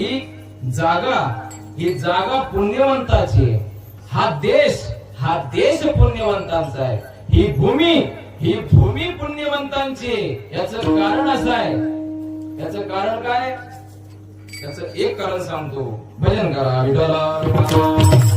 ही जागा पुण्यवंताची आहे. हा देश पुण्यवंतांचा आहे. ही भूमी पुण्यवंतांची आहे. याचं कारण असं आहे. याचं कारण काय? याचं एक कारण सांगतो. भजन करा विठ्ठला.